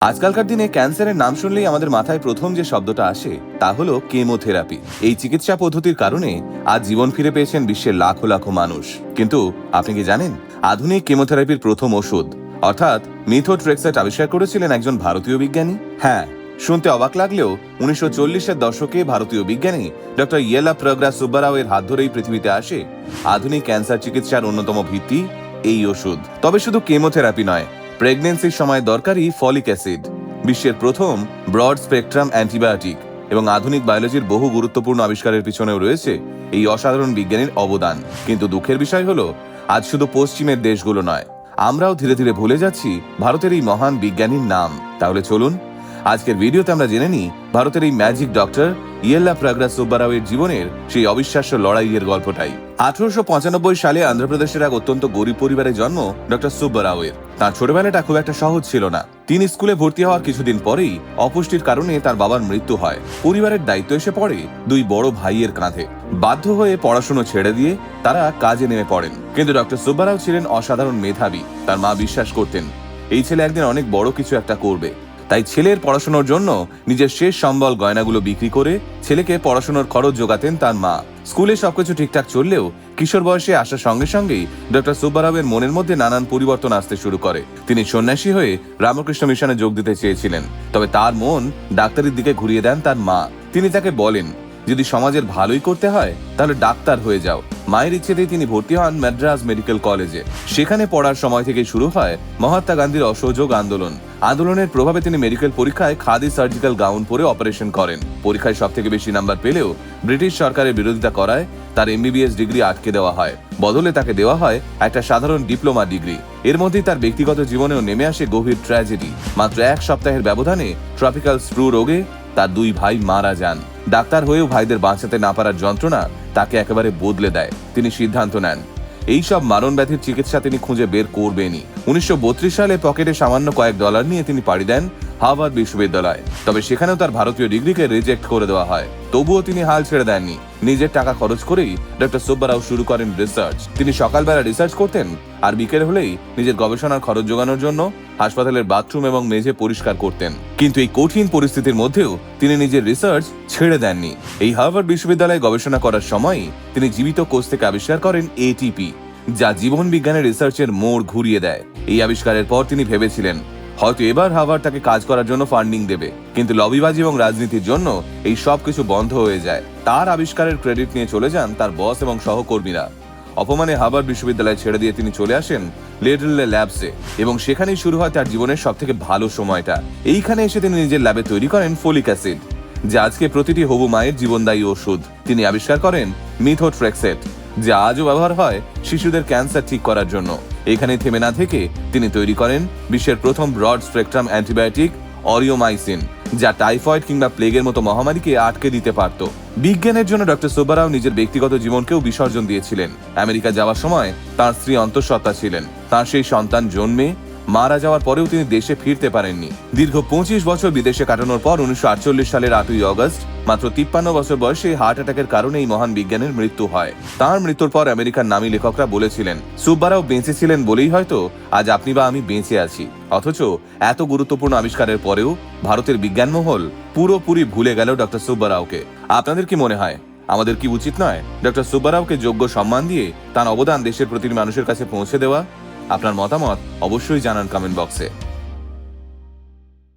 আজকালকার দিনে ক্যান্সারের নাম শুনলেই আমাদের মাথায় প্রথম যে শব্দটা আসে তা হলো কেমোথেরাপি। এই চিকিৎসা পদ্ধতির কারণে আজ জীবন ফিরে পেয়েছেন বিশ্বের লাখো লাখো মানুষ। কিন্তু আপনি কি জানেন, আধুনিক কেমোথেরাপির প্রথম ওষুধ অর্থাৎ মিথোট্রেক্সেট আবিষ্কার করেছিলেন একজন ভারতীয় বিজ্ঞানী? হ্যাঁ, শুনতে অবাক লাগলেও 1940-এর দশকে ভারতীয় বিজ্ঞানী ডক্টর ইয়েলাপ্রগড়া সুব্বারাও এর হাত ধরেই পৃথিবীতে আসে আধুনিক ক্যান্সার চিকিৎসার অন্যতম ভিত্তি এই ওষুধ। তবে শুধু কেমোথেরাপি নয়, প্রেগন্যান্সির সময় দরকারি ফলিক অ্যাসিড, বিশ্বের প্রথম ব্রড স্পেকট্রাম অ্যান্টিবায়োটিক এবং আধুনিক বায়োলজির বহু গুরুত্বপূর্ণ আবিষ্কারের পিছনেও রয়েছে এই অসাধারণ বিজ্ঞানীর অবদান। কিন্তু দুঃখের বিষয় হলো, আজ শুধু পশ্চিমের দেশগুলো নয়, আমরাও ধীরে ধীরে ভুলে যাচ্ছি ভারতের এই মহান বিজ্ঞানীর নাম। তাহলে চলুন আজকের ভিডিওতে আমরা জেনে নিই ভারতের এই ম্যাজিক ডক্টর ইয়েলাপ্রগড়া সুব্বারাও এর জীবনের সেই অবিশ্বাস্য লড়াইয়ের গল্পটাই। 1895 সালে অন্ধ্রপ্রদেশের এক অত্যন্ত গরিব পরিবারে জন্ম ডক্টর সুব্বারাও এর। তার ছোটবেলাটা খুব একটা সহজ ছিল না। তিনি স্কুলে ভর্তি হওয়ার কিছুদিন পরেই অপুষ্টির কারণে তার বাবার মৃত্যু হয়। পরিবারের দায়িত্ব এসে পড়ে দুই বড় ভাইয়ের কাঁধে। বাধ্য হয়ে পড়াশোনা ছেড়ে দিয়ে তারা কাজে নেমে পড়েন। কিন্তু ডক্টর সুব্বারাও ছিলেন অসাধারণ মেধাবী। তার মা বিশ্বাস করতেন এই ছেলে একদিন অনেক বড় কিছু একটা করবে। তাই ছেলের পড়াশোনার জন্য নিজের শেষ সম্বল গয়নাগুলো বিক্রি করে ছেলেকে পড়াশোনার খরচ যোগাতেন তার মা। স্কুলে সবকিছু ঠিকঠাক চললেও কিশোর বয়সে আসার সঙ্গে সঙ্গেই ডক্টর সুব্বারাও এর মনের মধ্যে নানান পরিবর্তন আসতে শুরু করে। তিনি সন্ন্যাসী হয়ে রামকৃষ্ণ মিশনে যোগ দিতে চেয়েছিলেন, তবে তার মন ডাক্তারির দিকে ঘুরিয়ে দেন তার মা। তিনি তাকে বলেন, যদি সমাজের ভালোই করতে হয় তাহলে ডাক্তার হয়ে যাও। মায়ের ইচ্ছেতেই তিনি ভর্তি হন মাদ্রাজ মেডিকেল কলেজে। সেখানে পড়ার সময় থেকে শুরু হয় মহাত্মা গান্ধীর অসহযোগ আন্দোলন। আন্দোলনের প্রভাবে তিনি মেডিকেল পরীক্ষায় খাদি সার্জিক্যাল গাউন পরে অপারেশন করেন। পরীক্ষায় সব থেকে বেশি নাম্বার পেলেও ব্রিটিশ সরকারের বিরোধিতা করায় তার MBBS ডিগ্রি আটকে দেওয়া হয়। বদলে তাকে দেওয়া হয় একটা সাধারণ ডিপ্লোমা ডিগ্রি। এর মধ্যেই তার ব্যক্তিগত জীবনেও নেমে আসে গভীর ট্র্যাজেডি। মাত্র এক সপ্তাহের ব্যবধানে ট্রপিক্যাল স্প্লু রোগে তার দুই ভাই মারা যান। ডাক্তার হয়েও ভাইদের বাঁচাতে না পারার যন্ত্রণা তাকে একেবারে বদলে দেয়। তিনি সিদ্ধান্ত নেন এইসব মারণ ব্যাধির চিকিৎসা তিনি খুঁজে বের করবেনই। 1932 সালে পকেটে সামান্য কয়েক ডলার নিয়ে তিনি পাড়ি দেন হার্ভার্ড বিশ্ববিদ্যালয়। তবে সেখানেও তার ভারতীয় ডিগ্রিকে রিজেক্ট করে দেওয়া হয়। তবুও তিনি হাল ছেড়ে দেননি। নিজের টাকা খরচ করেই ডক্টর সুব্বারাও শুরু করেন রিসার্চ। তিনি সকালবেলা রিসার্চ করতেন আর বিকেল হলেই নিজের গবেষণার খরচ জোগানোর জন্য হাসপাতালের বাথরুম এবং মেঝে পরিষ্কার করতেন। কিন্তু এই কঠিন পরিস্থিতির মধ্যেও তিনি নিজের রিসার্চ ছেড়ে দেননি। এই হার্ভার্ড বিশ্ববিদ্যালয়ে গবেষণা করার সময় তিনি জীবিত কোষ থেকে আবিষ্কার করেন ATP, যা জীবন বিজ্ঞানের রিসার্চের মোড় ঘুরিয়ে দেয়। এই আবিষ্কারের পর তিনি ভেবেছিলেন হয়তো এবার হার্ভার্ড তাকে কাজ করার জন্য ফান্ডিং দেবে, কিন্তু লবিবাজি এবং রাজনীতির জন্য এই সব কিছু বন্ধ হয়ে যায়। তার আবিষ্কারের ক্রেডিট নিয়ে চলে যান তার বস এবং সহকর্মীরা। অপমানে হার্ভার্ড বিশ্ববিদ্যালয় ছেড়ে দিয়ে তিনি চলে আসেন লিটল ল্যাবসে এবং সেখানেই শুরু হয় তার জীবনের সব থেকে ভালো সময়টা। এইখানে এসে তিনি নিজের ল্যাবে তৈরি করেন ফলিক অ্যাসিড, যা আজকে প্রতিটি হবু মায়ের জীবনদায়ী ওষুধ। তিনি আবিষ্কার করেন মিথোট্রেক্সেট, যা আজও ব্যবহার হয় শিশুদের ক্যান্সার ঠিক করার জন্য। এখানে থেমে না থেকে তিনি তৈরি করেন বিশ্বের প্রথম ব্রড স্পেকট্রাম অ্যান্টিবায়োটিক অরিওমাইসিন, যা টাইফয়েড কিংবা প্লেগের মতো মহামারীকে আটকে দিতে পারত। বিজ্ঞানের জন্য ডক্টর সুব্বারাও নিজের ব্যক্তিগত জীবনকেও বিসর্জন দিয়েছিলেন। আমেরিকা যাওয়ার সময় তার স্ত্রী অন্তঃসত্ত্বা ছিলেন। তার সেই সন্তান জন্মে মারা যাওয়ার পরেও তিনি দেশে ফিরতে পারেননি। দীর্ঘ 25 বছর বিদেশে কাটানোর পর 1948 সালের 8ই অগস্ট মাত্র 53 বছর বয়সে হার্ট অ্যাটাকের কারণে এই মহান বিজ্ঞানের মৃত্যু হয়। তার মৃত্যুর পর আমেরিকার নামী লেখকরা বলেছিলেন সুব্বারাও বেঁচে ছিলেন বলেই হয়তো আজ আপনি বা আমি বেঁচে আছি। অথচ এত গুরুত্বপূর্ণ আবিষ্কারের পরেও ভারতের বিজ্ঞান মহল পুরোপুরি ভুলে গেল ডক্টর সুব্বারাওকে। আপনাদের কি মনে হয়, আমাদের কি উচিত নয় ডক্টর সুব্বারাওকে যোগ্য সম্মান দিয়ে তার অবদান দেশের প্রতিটি মানুষের কাছে পৌঁছে দেওয়া? আপনার মতামত অবশ্যই জানান কমেন্ট বক্সে।